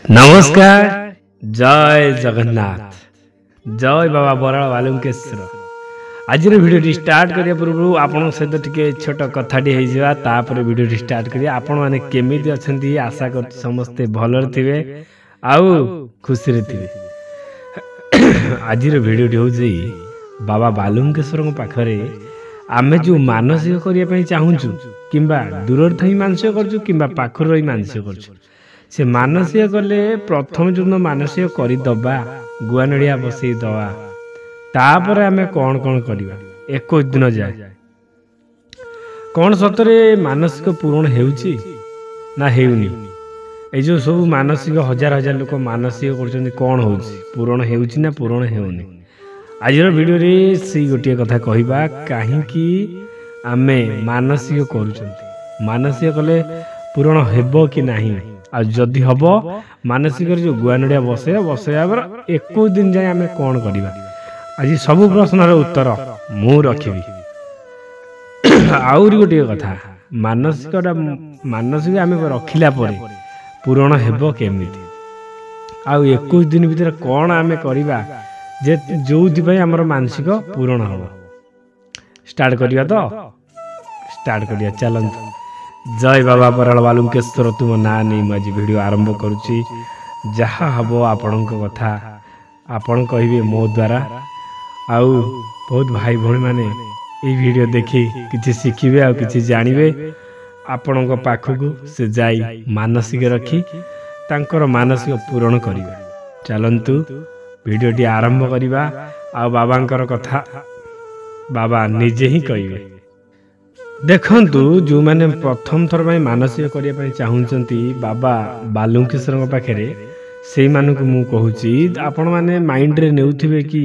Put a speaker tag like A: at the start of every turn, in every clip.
A: नमस्कार जय जगन्नाथ जय बाबा बराल बालुकेश्वर आज वीडियो स्टार्ट करिया पूर्व आपण सहित टिके छोट कथाटी हो तापर वीडियो स्टार्ट करिया आपण माने केमिति अछंती आशा कर समस्ते भलर थिबे आउ खुशी रे थिबे। आज वीडियो होजी बाबा बालुकेश्वर पाखरे आमे जो मानसिक करिया पई चाहूछु किंबा दूर थई मानसिक करछु किंबा पाखर रही मानसिक करछु से मानसिक कले प्रथम जो मानसिक करदबा गुआ नड़िया बसई दवा तापर आमे कौन कौन करवा 21 दिन जाए कौन सतरे मानसिक पूरण हेउची ना हेउनी ए जो सब मानसिक हजार हजार लोक मानसिक कर कौन होउची पूरण हेउची ना पूरण हेउनी आज वीडियो रे सी गोटे कथा कहबा काहेकि आमे मानसिक करूछंती मानसिक कले पूरण हेबो कि नाही आ जदि हम मानसिक जो गुआ नड़िया बसैया 21 दिन जाए आम कौन करवा आज सब प्रश्न उत्तर मु रखी आउरी गोटे कथा मानसिक मानसिक आम रखिला पूरण हेब केमिति आ 21 दिन भीतर कौन आम करवा जे जो आमर मानसिक पूरण हम स्टार्ट करवा तो स्टार्ट करिया चलंतु। जय बाबा बराल बालुकेश्वर तुम ना नहीं मुझे वीडियो आरंभ करुच्ची जहाँ हम आपण कथा आपण कहे मो द्वारा आउ बहुत भाई भाई माने ये वीडियो देखी किसी शिखिबे आ किसी जानवे आपण पाखक से जाई मानसिक रखी तांकर मानसिक पूरण करिवे। चलंतु वीडियोटी आरंभ करिवा आ बाबांकर कथा बाबा निजे ही कहिबे। देखंतु जो मैंने प्रथम थर मानसिक करने चाहूँगी बाबा बालुकेश्वर पाखे से मानक मु कहूँ आपण मैंने माइंड रे नेउथिबे कि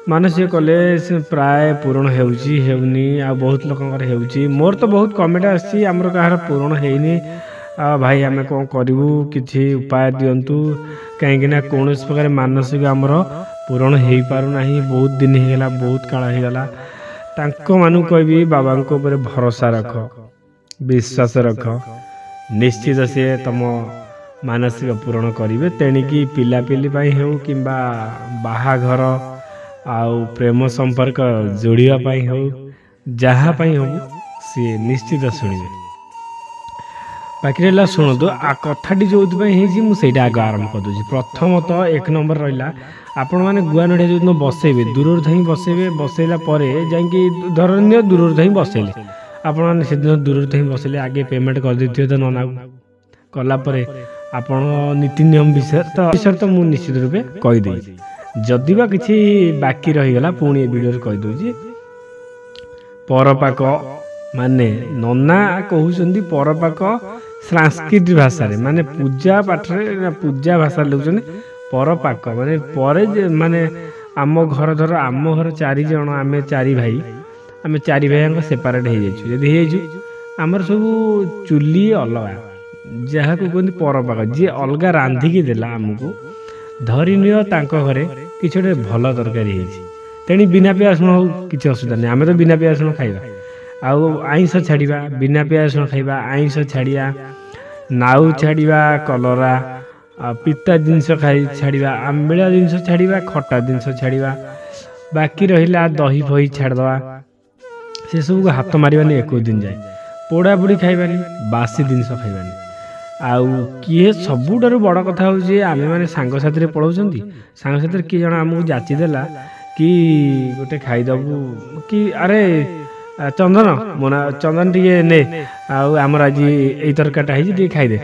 A: मानसिक कले से प्राय पूरण हेउनी आ बहुत लोकंकर हेउची मोर तो बहुत कमेंट आसी आमर कहार पूरण हेइनी आ भाई आमे कौन करू किछि उपाय दियंतु कहीं कौन प्रकार मानसिक आमर पूरण हो पारु नाही बहुत दिन हो गला बहुत काल हो गला तांको मानु कहबी बाबा को ऊपर भरोसा रख विश्वास रख निश्चित से तुम मानसिक पूरण करिवे तेणिकी पिलापिली पाई हो किंबा बाहाघर आउ प्रेम संपर्क जोड़िया पाई हो जहाँ पाई हो सी निश्चित शुणिबे। बाकी रहा शुणु आ कथाटी जो मुझे आग आरंभ कर प्रथमत 1 नंबर रहा आपण मैंने गुआ नड़िया जो बसैबे दूर धाई बसैबे बसैला जा धर दूर धाई बसैले आपण मैंने से दिन दूर धाई बसैले आगे पेमेंट कर देथिबे तो नना कलापर आपण नीति नियम विषय तो मुझे निश्चित रूपे कहीदे जदि बा किसी बाकी रहीगला पुणी वीडियो कहीदे परपाक माने नना कहते परपाक संस्कृत भाषा रे माने पूजा पाठ पूजा भाषा लिखुन परपाक माने परे माने आम घर धर आम घर 4 जन आम 4 भाई आम 4 भाई सेपारेट हो जाइए आमर सब चुली अलग जहाँ को कहते परपाक जी अलग रांधिकी देला आमको धरी नियो तांको घरे किसी गोटे भल तरकारी तेणी बिना पियाज रसुण हो किसी असुविधा नहीं आम तो बिना पियाज रसुण खाइबा आउ आइंस छाड़िबा बिना पियाज रसुण खाइबा आइंस छाड़िया नाउ छाड़िबा कलरा पिता जिनस खाई छाड़िबा आंबिला जिनस छाड़िबा खट्टा जिनस छाड़िबा बाकी रहिला दही फही छाड़दवा से सब को हाथ मारिबानी 21 दिन जाए पोड़ा पोड़ी खाइबानी बासी जिनस खाइबानी आउ किए सबुठारु बड़ कथा होउजे आमे माने सांग साथी रे पळौचंती सांग साथी किए जण हमहु जाची देला कि गोटे खाइदबु कि अरे चंदन मोना चंदन टिके ने आउ हमर आज एई तरकाटा हिजी टिके खाइ दे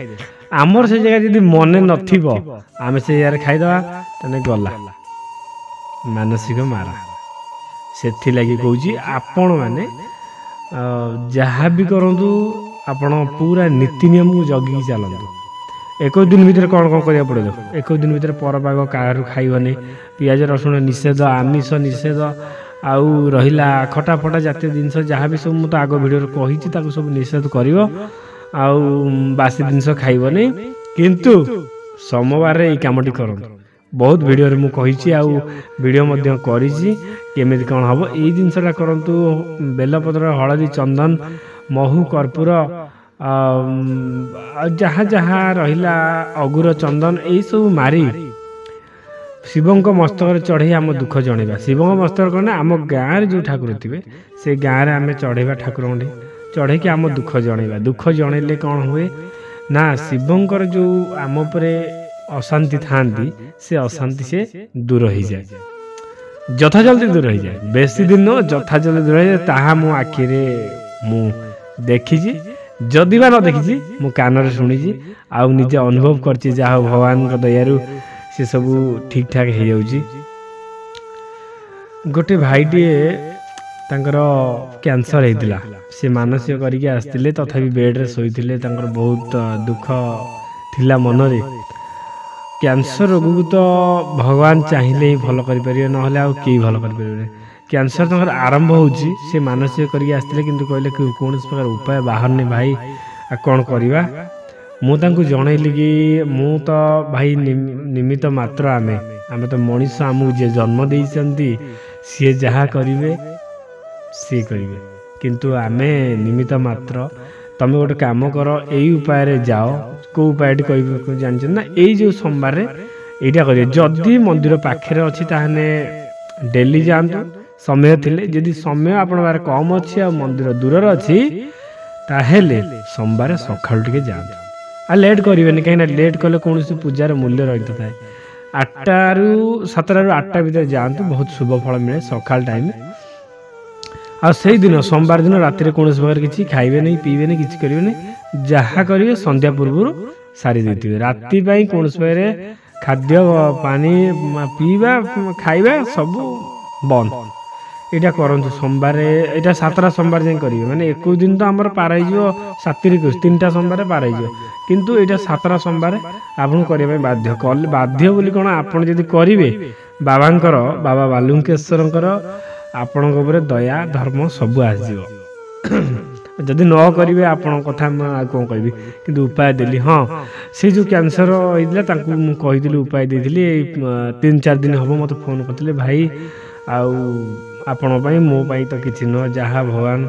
A: आमर से जगह यदि मने नथिबो आमे से यार खाइदवा तने गला मानसिक मारा सेथि लागि कहूजी आपण माने जहाँ भी करंतु आपण पूरा नीति नियम को जगी चलतु 21 दिन भीतर कौन कौन करिया पड़े 21 दिन भीतर परपाग काहारु खाइबने पियाज रसुण निषेध आमिष निषेध आउ रहिला खटा फटा जातीय जिनस जहाँ भी सब मुझे आग वीडियो कही सब निषेध कर आउ बासी जिनस खाइबने किंतु सोमवार ये कामटी कर बहुत वीडियो मु कही आउ वीडियो मध्य करिछि केमिति कौन हम यही जिनसटा करंतु बेलपत्र हलदी चंदन महु कर्पूर जहाँ जहाँ रहिला अगुर चंदन यही सब मारी शिवଙ୍କ मस्तक चढ़े आम दुख जणेबा। शिवଙ୍କ मस्तक कौन आम गाँव जो ठाकुर थे से गाँव आम चढ़ेबा ठाकुर चढ़े कि आम दुख जणेबा। दुख जणेले कौन हुए ना शिवଙ୍କର जो आम परे अशांति थांती से अशांति से दूर हो जाए, जथा जल्दी दूर हो जाए। बेसी दिन न जथा जल्दी दूर हो जाए ताहा मो आखिरे मु देखी जदि बा न देखी मु कान शुणी आउ निजे अनुभव करछि जहाँ भगवान दयारु से सब ठीक ठाक हो जाउछि। गोटे भाईटीए तांकर कैंसर होता से मानसिक करके आसते तथापि बेड्रे शोते बहुत दुख थिला मनरे। कैंसर रोग को तो भगवान चाहिए ही भल कर ना कई भल कर। कैंसर तक आरंभ होची से मानसिक करके आसते कि कहले कि कौन प्रकार उपाय बाहर नहीं भाई आ कौन करवा। मुझे जनइली कि मु तो भाई निमित्त मात्र आमे तो मनीष आमको जे जन्म देइछंती सी जहाँ करेंगे सी करेंगे किंतु आमे निमित्त मात्र। तुम गोटे काम कर यही उपाय रे जाओ को उपाय कह जान ना यही जो सोमवार यहाँ करिए जदि मंदिर पाखे अच्छी ताहने डेली जातु समय थिले जदि समय आपण बारे कम अच्छी आ मंदिर दूर अच्छी ताहेले सोमवार सकाळु टिके जातु आ लेट करेंगे कहीं लेट कले कौन पूजार मूल्य रही था। 8टा रु 7टा रु 8टा भीतर जातु बहुत शुभ फल मिले सकाळ टाइम। आ से दिन सोमवार दिन राति कौन प्रकार किसी खाइबे नहीं पीबे नहीं किसी करेंगे नहीं जहाँ करेंगे संध्या पूर्व सारी देते राति कौन प्रकार खाद्य पानी पीवा खाइबा सब बंद यहाँ करूँ। सोमवार यहाँ 7टा सोमवार जाए करेंगे माने 21 दिन तो आम पार हो 7 3टा सोमवार पार हो किंतु यहाँ 7टा सोमवार आपन करने बाध्य कले बाध्य बोली कौन आपड़ जदि करेंगे बाबांकर बाबा बालुकेश्वर आपण दया धर्म सब आसो जदि न करेंगे आपण कथा कौन कहि कि उपाय देली। हाँ से जो कैंसर होता कही उपाय देती 3-4 दिन हम मत फोन करते भाई आपण मो तो किसी नुह जहाँ भगवान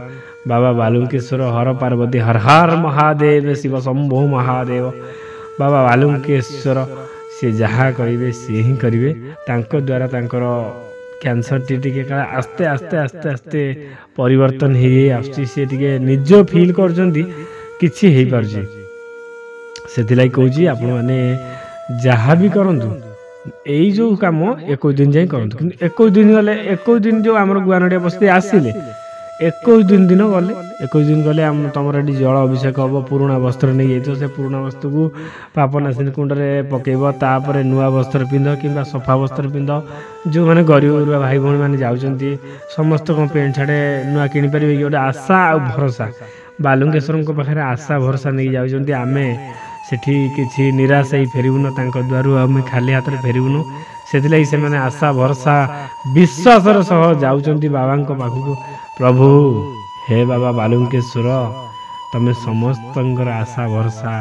A: बाबा बालुकेश्वर हर पार्वती हर हर महादेव शिव शंभो महादेव बाबा बालुकेश्वर से जहाँ करेंगे सी ही करेंगे द्वारा कैंसर टी आस्ते आस्ते आस्ते आस्ते परिवर्तन हो सी निज फील कर किसी कहूँ आपण मैंने जहाँ भी करूँ यही जो कम 21 दिन जाए करूँ कि 21 दिन गले 21 दिन जो आम गुआनडिया बस्ती आसिले 21 दिन गले 21 दिन गले तुम ये जल अभिषेक हम पुराणा वस्त्र नहीं जाइए से पुराणा वस्त्र को पापनाशिनी कुंडे पकेब तापर नुआ वस्त्र पिंध कि सफा वस्त्र पिंध जो मैंने गरीब गरीब भाई भाई मैंने जाऊँगी समस्त कौन पेंट साड़े नुआ किनी पारे गोटे आशा आ भरोसा बालुकेश्वर पाखे आशा भरोसा नहीं जाऊँगी आमे सेठी किसी निराश ही फेरबुन द्वार आम खाली हाथ में फेरबुनु से आशा भरोसा विश्वासर सह जाऊँगी बाबा पाखक प्रभु हे बाबा बालुकेश्वर तमें समस्त आशा भरोसा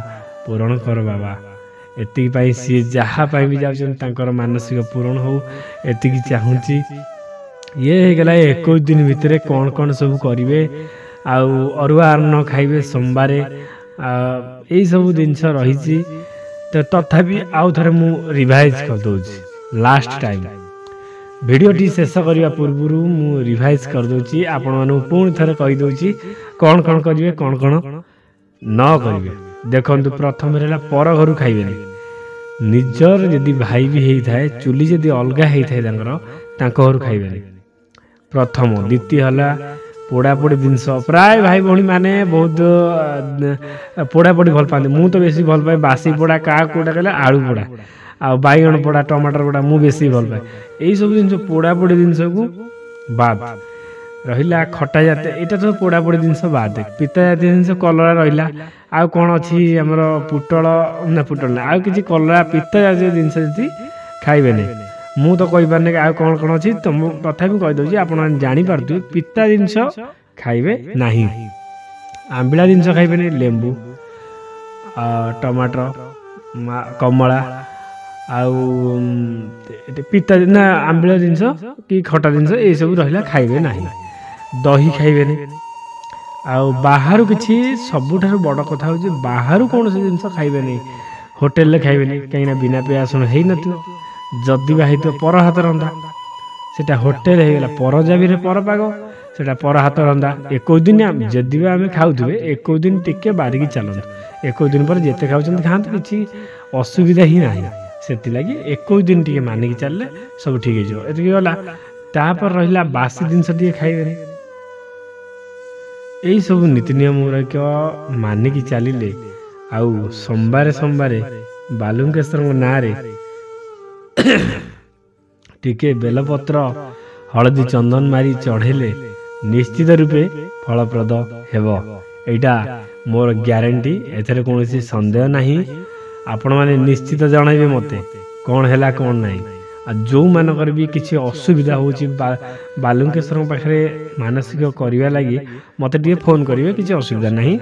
A: पूरण कर बाबा एति सी जहाँ भी जाऊँ मानसिक पूरण हो एति चाहूँगी ये गला 21 दिन भितर कौन कौन सब करेंगे अरुआ अन्न खाइबे सोमवार यही सब जिनस रही तो तथापि आउ थे मु रिवाइज कर दूची लास्ट टाइम भिडियोटी शेष करने पूर्व मु रिवाइज कर दूची आपण मानू पुणी थे कहीदे कौन कौन करेंगे कौन कौन न करेंगे। देखु प्रथम रहा पर घर खाइबे निजर जदि भाई भी होता है चुली जदि अलग होता है घर खाइबे प्रथम। द्वितीय है पोड़ापोड़ी जिनस प्राय भाई भाई माने बहुत पोड़ापोड़ी भल पाते मु तो बेसी भल पाए बासी पोड़ा क्या कोटा कहले आलू पोड़ा आ बैगण पोड़ा टमाटर पोड़ा मु बेसी भल पाए यही सब जिन पोड़ापोड़ी जिनस को बाद रहा खटा जाते यहाँ तो पोड़ापोड़ी जिनस बाद पिता जातीय जिनस कलरा रहा आ कौन अच्छी आमर पुटल ना पुटल ना आउ कि कलरा पिता जातीय जिनस खाइबे नहीं मु तो कही पारे आ कौन कौन अच्छी तुम तथापि कहीदे आप जापारे पिता जिनस खाइबे नहीं आंबिला जिनस खाइबे नहीं लेंबू टमाटर कमला आउ पिता ना आंबिला जिनस कि खटा जिनस ये सब रहा खाइबे नहीं दही खाइबे नहीं ଆଉ ବାହାରୁ କିଛି ସବୁଠାରୁ ବଡ଼ କଥା ହେଉଛି ବାହାରୁ କୌଣସି ଜିନିଷ ଖାଇବେନି, ହୋଟେଲରେ ଖାଇବେନି, କାହିଁକିନା ବିନା ପିଆଜ ରସୁଣ ହେଇନଥିବ। ଯଦି ବା ହେଇଥିବ ପର ହାତ ରନ୍ଧା, ସେଟା ହୋଟେଲ ହେଇଗଲା ପରଜାବିରେ ପରପାଗ, ସେଟା ପର ହାତ ରନ୍ଧା। 21 ଦିନ ଯଦି ବା ଆମେ ଖାଉଥିବେ 21 ଦିନ ଟିକେ ବାରିକି ଚାଲନ୍ତୁ। 21 ଦିନ ପରେ ଯେତେ ଖାଉଛନ୍ତି ଖାଆନ୍ତୁ, କିଛି ଅସୁବିଧା ହିଁ ନାହିଁ। ସେଥିଲାଗି 21 ଦିନ ଟିକେ ମାନିକି ଚାଲିଲେ ସବୁ ଠିକ୍ ହେଇଯିବ। ଏତିକି ଗଲା। ତାପରେ ରହିଲା ବାସି ଜିନିଷ ଟିକେ ଖାଇବେନି। ଏଇସବୁ ନୀତି ନିୟମ ଗୁଡ଼ାକ ମାନିକି ଚାଲିଲେ ଆଉ ସୋମବାରେ ବାଲୁଙ୍କେଶ୍ୱରଙ୍କ ନାଁରେ ଟିକେ ବେଲପତ୍ର ହଳଦୀ ଚନ୍ଦନ ମାରି ଚଢ଼େଇଲେ ନିଶ୍ଚିତ ରୂପେ ଫଳପ୍ରଦ ହେବ। ଏଇଟା ମୋର ଗ୍ୟାରେଣ୍ଟି, ଏଥିରେ କୌଣସି ସନ୍ଦେହ ନାହିଁ। ଆପଣମାନେ ନିଶ୍ଚିତ ଜଣାଇବେ ମୋତେ କ'ଣ ହେଲା କ'ଣ ନାହିଁ। ଆଉ ଯେଉଁମାନଙ୍କର ବି କିଛି ଅସୁବିଧା ହେଉଛି ବାଲୁଙ୍କେଶ୍ୱରଙ୍କ ପାଖରେ ମାନସିକ କରିବା ଲାଗି ମୋତେ ଟିକେ ଫୋନ୍ କରିବେ, କିଛି ଅସୁବିଧା ନାହିଁ।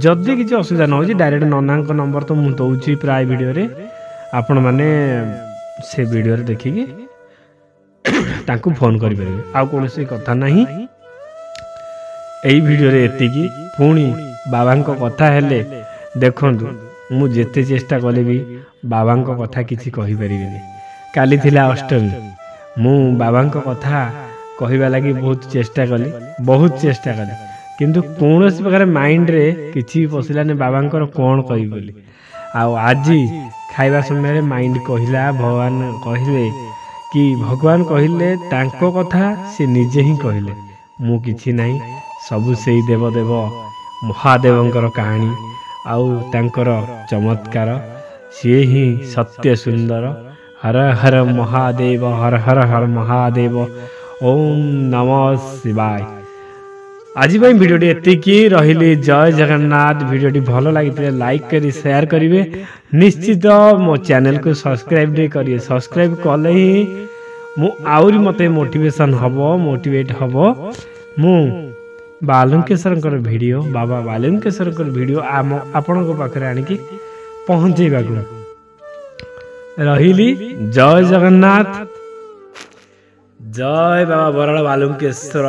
A: ଯଦି କିଛି ଅସୁବିଧା ନ ହେଉଛି ଡାଇରେକ୍ଟ ନନାଙ୍କ ନମ୍ବର ତ ମୁଁ ଦେଉଛି ପ୍ରାୟ ଭିଡ଼ିଓରେ, ଆପଣମାନେ ସେ ଭିଡ଼ିଓରେ ଦେଖିକି ତାଙ୍କୁ ଫୋନ୍ କରିପାରିବେ, ଆଉ କୌଣସି କଥା ନାହିଁ। ଏଇ ଭିଡ଼ିଓରେ ଏତିକି। ପୁଣି ବାବାଙ୍କ କଥା ହେଲେ ଦେଖନ୍ତୁ, ମୁଁ ଯେତେ ଚେଷ୍ଟା କଲେ ବି ବାବାଙ୍କ କଥା କିଛି କହିପାରିବିନି। କାଲି ଥିଲା ଅଷ୍ଟମୀ, ମୁଁ ବାବାଙ୍କ କଥା କହିବା ଲାଗି ବହୁତ ଚେଷ୍ଟା କଲି, କିନ୍ତୁ କୌଣସି ପ୍ରକାର ମାଇଣ୍ଡରେ କିଛି ବି ପଶିଲାନି ବାବାଙ୍କର କ'ଣ କହିବି ବୋଲି। ଆଉ ଆଜି ଖାଇବା ସମୟରେ ମାଇଣ୍ଡ କହିଲା, ଭଗବାନ କହିଲେ ତାଙ୍କ କଥା ସେ ନିଜେ ହିଁ କହିଲେ, ମୁଁ କିଛି ନାହିଁ, ସବୁ ସେଇ ଦେବଦେବ ମହାଦେବଙ୍କର କାହାଣୀ ଆଉ ତାଙ୍କର ଚମତ୍କାର। ସିଏ ହିଁ ସତ୍ୟ ସୁନ୍ଦର। ହର ହର ମହାଦେବ, ହର ହର ହର ମହାଦେବ, ଓମ୍ ନମଃ ଶିବାୟ। ଆଜି ପାଇଁ ଭିଡ଼ିଓଟି ଏତିକି। ରହିଲି, ଜୟ ଜଗନ୍ନାଥ। ଭିଡ଼ିଓଟି ଭଲ ଲାଗିଥିଲେ ଲାଇକ୍ କରି ସେୟାର କରିବେ, ନିଶ୍ଚିତ ମୋ ଚ୍ୟାନେଲକୁ ସବସ୍କ୍ରାଇବ୍ ଟିକେ କରିବେ। ସବସ୍କ୍ରାଇବ୍ କଲେ ହିଁ ମୁଁ ଆହୁରି ମୋତେ ମୋଟିଭେଟ୍ ହେବ ମୁଁ ବାଲୁଙ୍କେଶ୍ୱରଙ୍କର ଭିଡ଼ିଓ, ବାବା ବାଲୁଙ୍କେଶ୍ୱରଙ୍କର ଭିଡ଼ିଓ ଆପଣଙ୍କ ପାଖରେ ଆଣିକି ପହଞ୍ଚେଇବାକୁ। ରହିଲି, ଜୟ ଜଗନ୍ନାଥ, ଜୟ ବାବା ବରାଳ ବାଲୁଙ୍କେଶ୍ୱର।